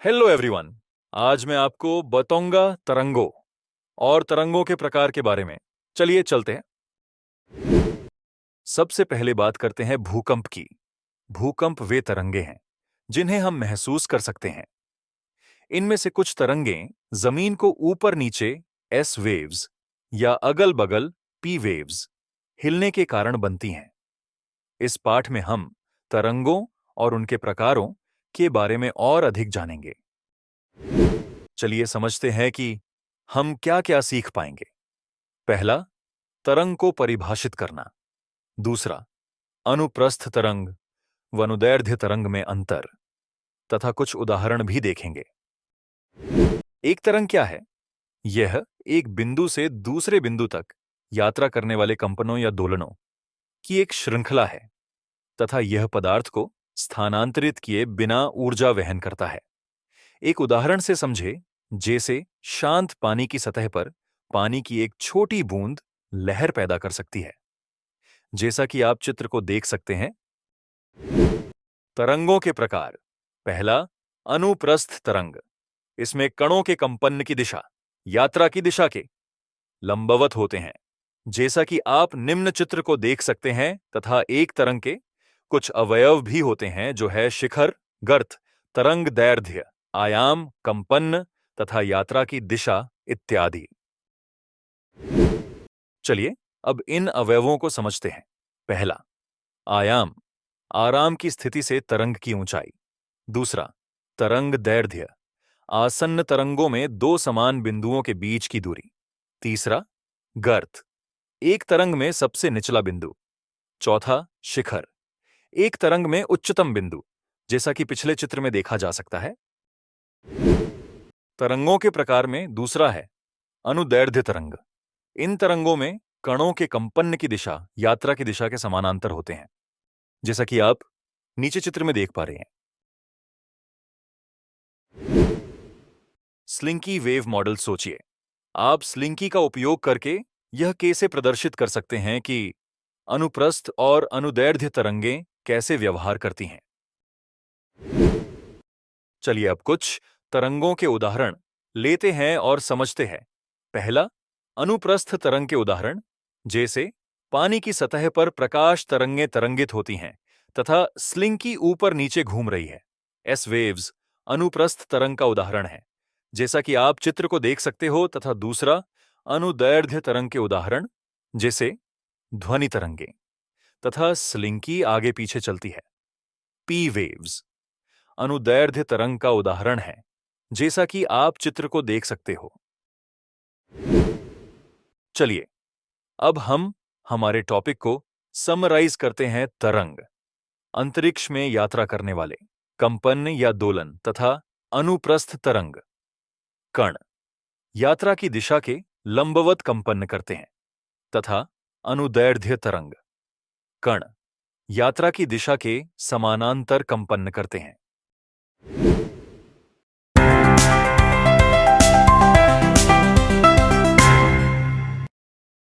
Hello everyone. आज मैं आपको बताऊंगा तरंगों और तरंगों के प्रकार के बारे में। चलिए चलते हैं। सबसे पहले बात करते हैं भूकंप की। भूकंप वे तरंगे हैं जिन्हें हम महसूस कर सकते हैं। इनमें से कुछ तरंगें जमीन को ऊपर नीचे एस वेव्स या अगल बगल पी वेव्स हिलने के कारण बनती हैं। इस पाठ में हम तरंगों और उनके प्रकारों के बारे में और अधिक जानेंगे। चलिए समझते हैं कि हम क्या क्या सीख पाएंगे। पहला, तरंग को परिभाषित करना। दूसरा, अनुप्रस्थ तरंग व अनुदैर्ध्य तरंग में अंतर तथा कुछ उदाहरण भी देखेंगे। एक तरंग क्या है? यह एक बिंदु से दूसरे बिंदु तक यात्रा करने वाले कंपनों या दोलनों की एक श्रृंखला है तथा यह पदार्थ को स्थानांतरित किए बिना ऊर्जा वहन करता है। एक उदाहरण से समझे, जैसे शांत पानी की सतह पर पानी की एक छोटी बूंद लहर पैदा कर सकती है, जैसा कि आप चित्र को देख सकते हैं। तरंगों के प्रकार। पहला, अनुप्रस्थ तरंग। इसमें कणों के कंपन की दिशा यात्रा की दिशा के लंबवत होते हैं, जैसा कि आप निम्न चित्र को देख सकते हैं, तथा एक तरंग के कुछ अवयव भी होते हैं जो है शिखर, गर्त, तरंग दैर्ध्य, आयाम, कंपन तथा यात्रा की दिशा इत्यादि। चलिए अब इन अवयवों को समझते हैं। पहला, आयाम, आराम की स्थिति से तरंग की ऊंचाई। दूसरा, तरंग दैर्ध्य, आसन्न तरंगों में दो समान बिंदुओं के बीच की दूरी। तीसरा, गर्त, एक तरंग में सबसे निचला बिंदु। चौथा, शिखर, एक तरंग में उच्चतम बिंदु, जैसा कि पिछले चित्र में देखा जा सकता है। तरंगों के प्रकार में दूसरा है अनुदैर्ध्य तरंग। इन तरंगों में कणों के कंपन की दिशा यात्रा की दिशा के समानांतर होते हैं, जैसा कि आप नीचे चित्र में देख पा रहे हैं। स्लिंकी वेव मॉडल सोचिए। आप स्लिंकी का उपयोग करके यह कैसे प्रदर्शित कर सकते हैं कि अनुप्रस्थ और अनुदैर्ध्य तरंगें कैसे व्यवहार करती हैं। चलिए अब कुछ तरंगों के उदाहरण लेते हैं और समझते हैं। पहला, अनुप्रस्थ तरंग के उदाहरण, जैसे पानी की सतह पर प्रकाश तरंगें तरंगित होती हैं तथा स्लिंकी ऊपर नीचे घूम रही है। एस वेव्स अनुप्रस्थ तरंग का उदाहरण है, जैसा कि आप चित्र को देख सकते हो। तथा दूसरा, अनुदैर्ध्य तरंग के उदाहरण, जैसे ध्वनि तरंगें तथा स्लिंकी आगे पीछे चलती है। पी वेव्स अनुदैर्ध्य तरंग का उदाहरण है, जैसा कि आप चित्र को देख सकते हो। चलिए अब हम हमारे टॉपिक को समराइज करते हैं। तरंग, अंतरिक्ष में यात्रा करने वाले, कंपन या दोलन तथा अनुप्रस्थ तरंग। कण, यात्रा की दिशा के लंबवत कंपन करते हैं तथा अनुदैर्ध्य तरंग। कण, यात्रा की दिशा के समानांतर कंपन करते हैं।